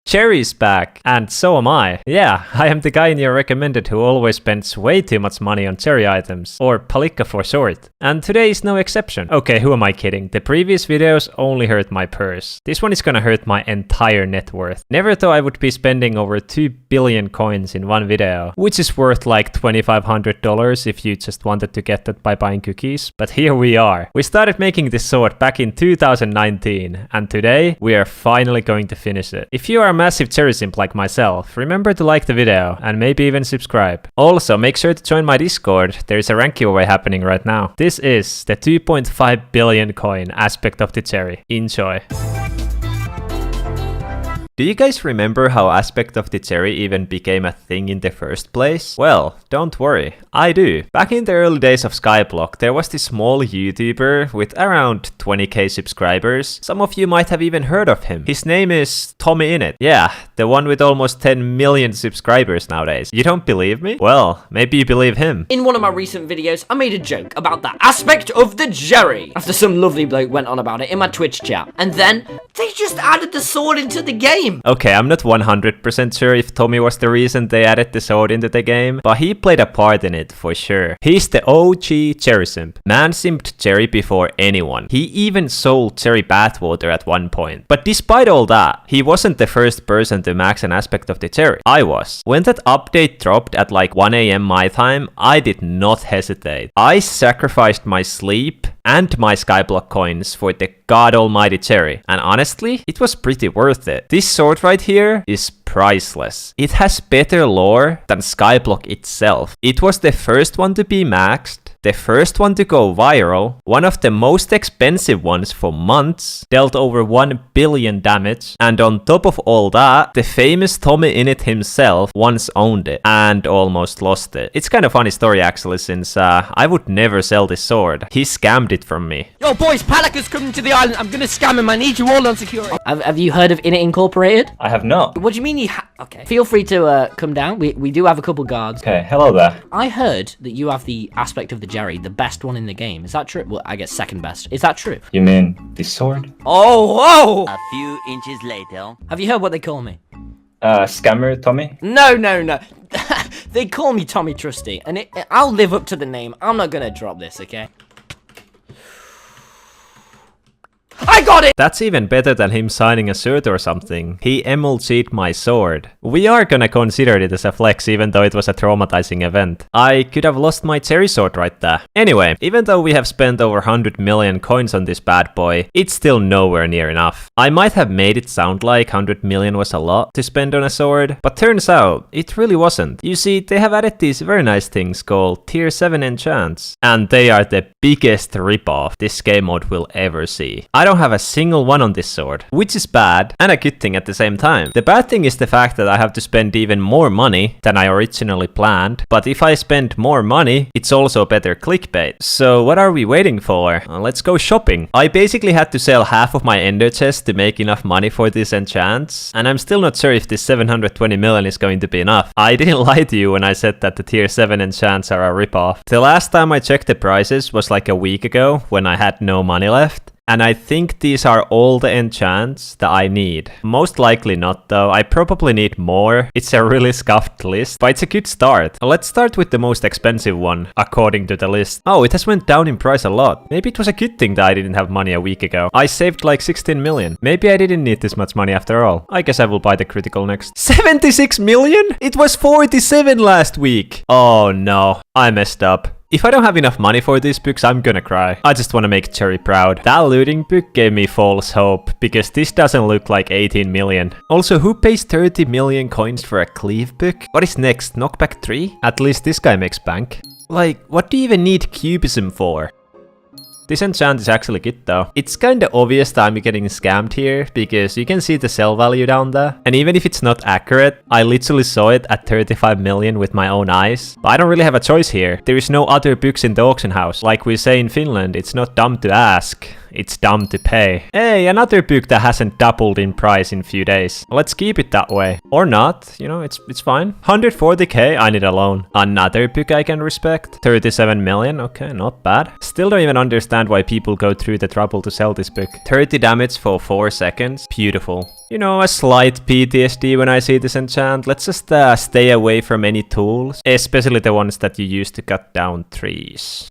Cherry's back, and so am I. Yeah, I am the guy in your recommended who always spends way too much money on cherry items, or Palikka for short. And today is no exception. Okay, who am I kidding? The previous videos only hurt my purse. This one is gonna hurt my entire net worth. Never thought I would be spending over 2 billion coins in one video, which is worth like $2,500 if you just wanted to get that by buying cookies. But here we are. We started making this sword back in 2019, and today we are finally going to finish it. If you are a massive cherry simp like myself, remember to like the video and maybe even subscribe. Also, make sure to join my Discord. There is a rank giveaway happening right now. This is the 2.5 billion coin aspect of the cherry. Enjoy. Do you guys remember how aspect of the cherry even became a thing in the first place? Well, don't worry, I do. Back in the early days of Skyblock, there was this small YouTuber with around 20k subscribers. Some of you might have even heard of him. His name is TommyInnit. Yeah, the one with almost 10 million subscribers nowadays. You don't believe me? Well, maybe you believe him. In one of my recent videos, I made a joke about the aspect of the cherry after some lovely bloke went on about it in my Twitch chat. And then they just added the sword into the game. Okay, I'm not 100% sure if Tommy was the reason they added the sword into the game, but he played a part in it for sure. He's the OG cherry simp. Man simped cherry before anyone. He even sold cherry bathwater at one point. But despite all that, he wasn't the first person to max an aspect of the cherry. I was. When that update dropped at like 1 AM my time, I did not hesitate. I sacrificed my sleep and my Skyblock coins for the god almighty cherry, and honestly, it was pretty worth it. This sword right here is priceless. It has better lore than Skyblock itself. It was the first one to be maxed, the first one to go viral, one of the most expensive ones for months, dealt over 1 billion damage, and on top of all that, the famous TommyInnit himself once owned it and almost lost it. It's kind of funny story actually, since I would never sell this sword. He scammed it from me. Yo boys, Palikka's coming to the island. I'm gonna scam him. I need you all on security. Have you heard of Innit Incorporated? I have not. What do you mean you okay. Feel free to come down. We do have a couple guards. Okay, hello there. I heard that you have the aspect of the Jerry, the best one in the game. Is that true? Well, I guess second best. Is that true? You mean this sword? Oh, whoa! A few inches later. Have you heard what they call me? Scammer Tommy? No. They call me Tommy Trusty, and I'll live up to the name. I'm not gonna drop this, okay? I got it! That's even better than him signing a shirt or something. He MLG'd my sword. We are gonna consider it as a flex even though it was a traumatizing event. I could have lost my cherry sword right there. Anyway, even though we have spent over 100 million coins on this bad boy, it's still nowhere near enough. I might have made it sound like 100 million was a lot to spend on a sword, but turns out it really wasn't. You see, they have added these very nice things called tier 7 enchants, and they are the biggest ripoff this game mode will ever see. I don't have a single one on this sword, which is bad and a good thing at the same time. The bad thing is the fact that I have to spend even more money than I originally planned, but if I spend more money, it's also better clickbait. So what are we waiting for? Let's go shopping. I basically had to sell half of my ender chest to make enough money for these enchants, and I'm still not sure if this 720 million is going to be enough. I didn't lie to you when I said that the tier 7 enchants are a ripoff. The last time I checked the prices was like a week ago when I had no money left. And I think these are all the enchants that I need. Most likely not though, I probably need more. It's a really scuffed list, but it's a good start. Let's start with the most expensive one, according to the list. Oh, it has went down in price a lot. Maybe it was a good thing that I didn't have money a week ago. I saved like 16 million. Maybe I didn't need this much money after all. I guess I will buy the critical next. 76 million? It was 47 last week. Oh no, I messed up. If I don't have enough money for these books, I'm gonna cry. I just wanna make Cherry proud. That looting book gave me false hope, because this doesn't look like 18 million. Also, who pays 30 million coins for a cleave book? What is next? Knockback 3? At least this guy makes bank. Like, what do you even need cubism for? This enchant is actually good though. It's kinda obvious that I'm getting scammed here, because you can see the sell value down there. And even if it's not accurate, I literally saw it at 35 million with my own eyes. But I don't really have a choice here. There is no other books in the auction house. Like we say in Finland, it's not dumb to ask. It's dumb to pay. Hey, another book that hasn't doubled in price in few days. Let's keep it that way. Or not, you know, it's fine. 140k, I need a loan. Another book I can respect. 37 million, okay, not bad. Still don't even understand understand why people go through the trouble to sell this book. 30 damage for 4 seconds. Beautiful. You know, a slight PTSD when I see this enchant. Let's just stay away from any tools, especially the ones that you use to cut down trees.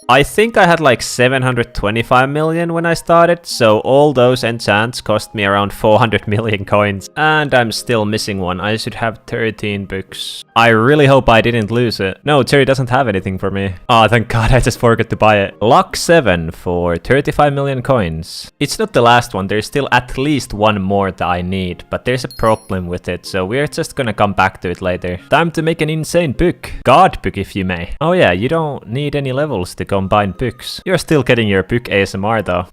I think I had like 725 million when I started, so all those enchants cost me around 400 million coins. And I'm still missing one. I should have 13 books. I really hope I didn't lose it. No, Cherry doesn't have anything for me. Oh, thank God, I just forgot to buy it. Lock 7 for 35 million coins. It's not the last one, there's still at least one more that I need, but there's a problem with it, so we're just gonna come back to it later. Time to make an insane book. God book, if you may. Oh yeah, you don't need any levels to combine books. You're still getting your book ASMR though.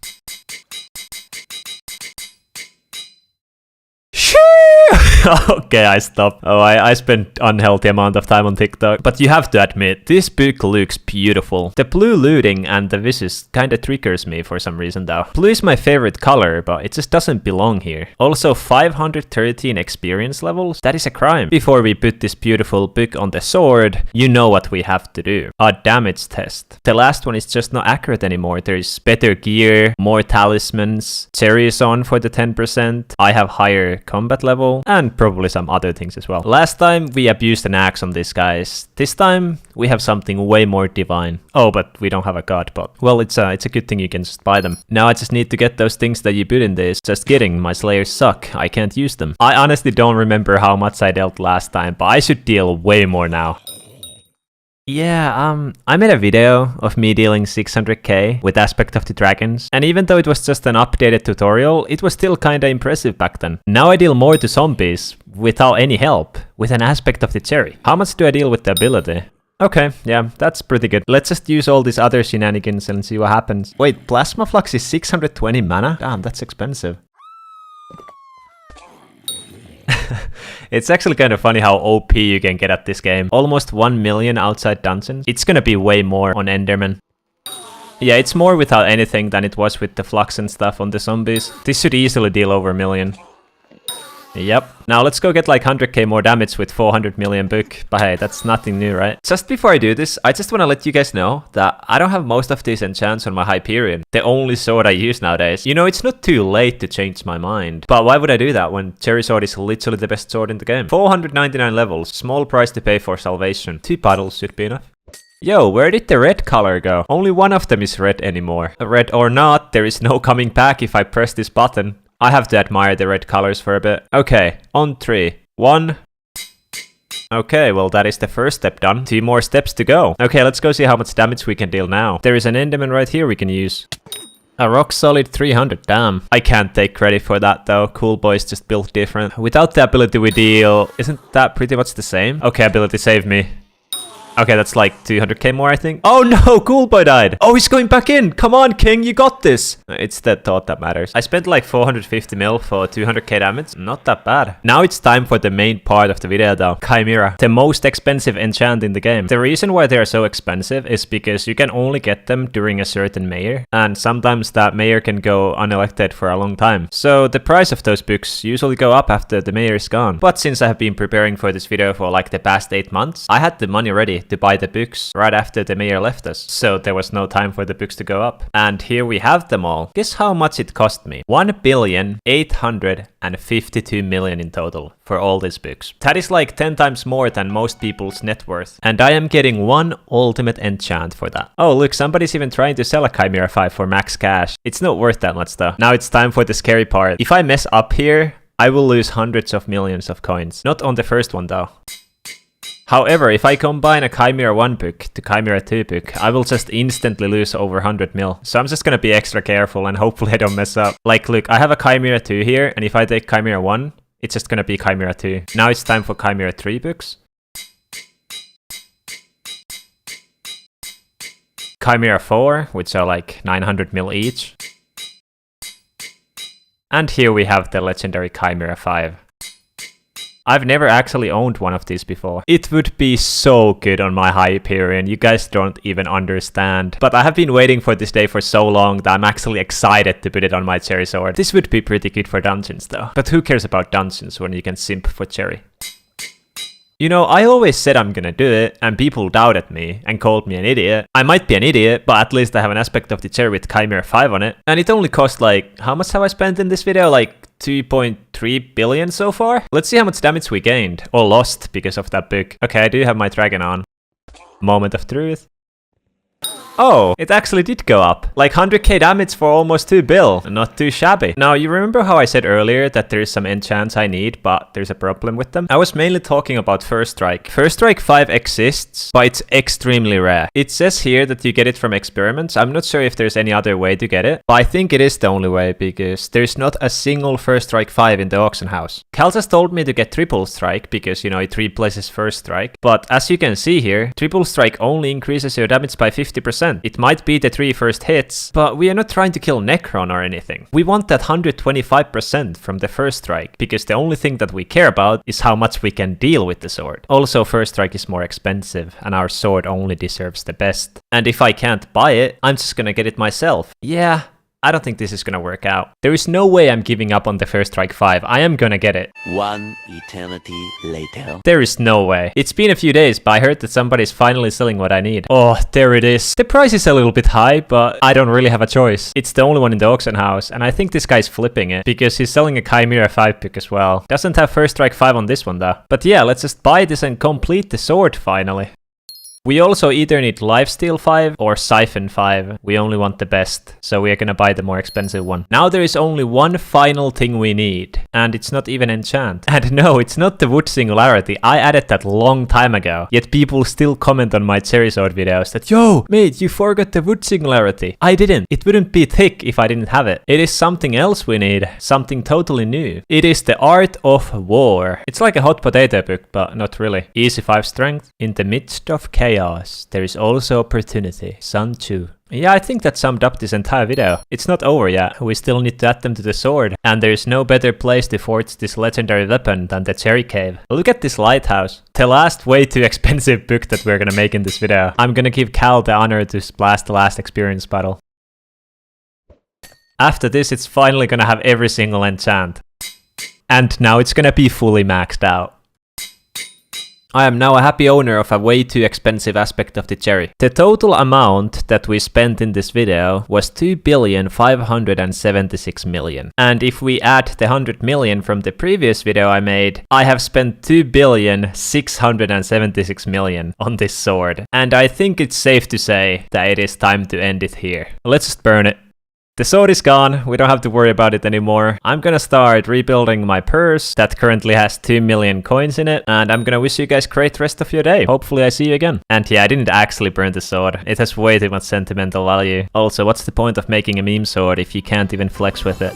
Okay, I stopped. Oh, I spent unhealthy amount of time on TikTok. But you have to admit, this book looks beautiful. The blue looting and the vishes kinda triggers me for some reason though. Blue is my favorite color, but it just doesn't belong here. Also, 513 experience levels? That is a crime. Before we put this beautiful book on the sword, you know what we have to do. A damage test. The last one is just not accurate anymore. There's better gear, more talismans, Cherry is on for the 10%. I have higher combat level, and probably some other things as well. Last time we abused an axe on these guys. This time we have something way more divine. Oh, but we don't have a god bot. Well, it's a good thing you can just buy them. Now I just need to get those things that you put in this. Just kidding, my slayers suck. I can't use them. I honestly don't remember how much I dealt last time, but I should deal way more now. Yeah, I made a video of me dealing 600k with Aspect of the Dragons, and even though it was just an updated tutorial, it was still kinda impressive back then. Now I deal more to zombies without any help, with an Aspect of the Cherry. How much do I deal with the ability? Okay, yeah, that's pretty good. Let's just use all these other shenanigans and see what happens. Wait, Plasma Flux is 620 mana? Damn, that's expensive. It's actually kind of funny how OP you can get at this game. Almost 1 million outside dungeons. It's gonna be way more on Enderman. Yeah, it's more without anything than it was with the flux and stuff on the zombies. This should easily deal over a million. Yep. Now let's go get like 100k more damage with 400 million book. But hey, that's nothing new, right? Just before I do this, I just want to let you guys know that I don't have most of these enchants on my Hyperion. The only sword I use nowadays. You know, it's not too late to change my mind. But why would I do that when Cherry Sword is literally the best sword in the game? 499 levels. Small price to pay for salvation. 2 puddles should be enough. Yo, where did the red color go? Only one of them is red anymore. Red or not, there is no coming back if I press this button. I have to admire the red colors for a bit. Okay, on 3. 1. Okay, well that is the first step done. 2 more steps to go. Okay, let's go see how much damage we can deal now. There is an enderman right here we can use. A rock solid 300, damn. I can't take credit for that though. Cool Boy's just built different. Without the ability we deal, isn't that pretty much the same? Okay, ability save me. Okay, that's like 200k more, I think. Oh no, Cool Boy died. Oh, he's going back in. Come on, King, you got this. It's the thought that matters. I spent like 450 mil for 200k damage. Not that bad. Now it's time for the main part of the video though. Chimera. The most expensive enchant in the game. The reason why they are so expensive is because you can only get them during a certain mayor. And sometimes that mayor can go unelected for a long time. So the price of those books usually go up after the mayor is gone. But since I have been preparing for this video for like the past 8 months, I had the money ready to buy the books right after the mayor left us, so there was no time for the books to go up. And here we have them all. Guess how much it cost me? 1,852 million in total for all these books. That is like 10 times more than most people's net worth. And I am getting 1 ultimate enchant for that. Oh look, somebody's even trying to sell a Chimera 5 for max cash. It's not worth that much though. Now it's time for the scary part. If I mess up here, I will lose hundreds of millions of coins. Not on the first one though. However, if I combine a Chimera 1 book to Chimera 2 book, I will just instantly lose over 100 mil. So I'm just gonna be extra careful and hopefully I don't mess up. Like, look, I have a Chimera 2 here, and if I take Chimera 1, it's just gonna be Chimera 2. Now it's time for Chimera 3 books. Chimera 4, which are like 900 mil each. And here we have the legendary Chimera 5. I've never actually owned one of these before. It would be so good on my Hyperion, you guys don't even understand. But I have been waiting for this day for so long that I'm actually excited to put it on my Cherry Sword. This would be pretty good for dungeons though. But who cares about dungeons when you can simp for Cherry? You know, I always said I'm gonna do it, and people doubted me and called me an idiot. I might be an idiot, but at least I have an aspect of the cherry with Chimera 5 on it. And it only cost like, how much have I spent in this video? Like 2.3 billion so far? Let's see how much damage we gained, or lost because of that book. Okay, I do have my dragon on. Moment of truth. Oh, it actually did go up. Like 100k damage for almost 2 bill. Not too shabby. Now, you remember how I said earlier that there is some enchants I need, but there's a problem with them? I was mainly talking about First Strike. First Strike 5 exists, but it's extremely rare. It says here that you get it from experiments. I'm not sure if there's any other way to get it, but I think it is the only way because there's not a single First Strike 5 in the auction house. Cal just told me to get Triple Strike because, you know, it replaces First Strike. But as you can see here, Triple Strike only increases your damage by 50%. It might be the 3 first hits, but we are not trying to kill Necron or anything. We want that 125% from the First Strike, because the only thing that we care about is how much we can deal with the sword. Also, First Strike is more expensive, and our sword only deserves the best. And if I can't buy it, I'm just gonna get it myself. Yeah, I don't think this is gonna work out. There is no way I'm giving up on the First Strike 5. I am gonna get it. One eternity later. There is no way. It's been a few days, but I heard that somebody's finally selling what I need. Oh, there it is. The price is a little bit high, but I don't really have a choice. It's the only one in the auction house, and I think this guy's flipping it because he's selling a Chimera 5 pick as well. Doesn't have First Strike 5 on this one though. But yeah, let's just buy this and complete the sword finally. We also either need Lifesteal 5 or Siphon 5. We only want the best, so we are gonna buy the more expensive one. Now there is only one final thing we need, and it's not even enchant. And no, it's not the wood singularity. I added that long time ago, yet people still comment on my cherry sword videos that, yo, mate, you forgot the wood singularity. I didn't. It wouldn't be thick if I didn't have it. It is something else we need, something totally new. It is the Art of War. It's like a hot potato book, but not really. Easy 5 strength. In the midst of chaos, there is also opportunity. Sun Tzu. Yeah, I think that summed up this entire video. It's not over yet. We still need to add them to the sword. And there is no better place to forge this legendary weapon than the Cherry Cave. Look at this lighthouse. The last way too expensive book that we're gonna make in this video. I'm gonna give Cal the honor to blast the last experience battle. After this, it's finally gonna have every single enchant. And now it's gonna be fully maxed out. I am now a happy owner of a way too expensive aspect of the cherry. The total amount that we spent in this video was 2,576 million. And if we add the 100 million from the previous video I made, I have spent 2,676 million on this sword. And I think it's safe to say that it is time to end it here. Let's just burn it. The sword is gone, we don't have to worry about it anymore. I'm gonna start rebuilding my purse that currently has 2 million coins in it, and I'm gonna wish you guys great rest of your day. Hopefully I see you again. And yeah, I didn't actually burn the sword. It has way too much sentimental value. Also, what's the point of making a meme sword if you can't even flex with it?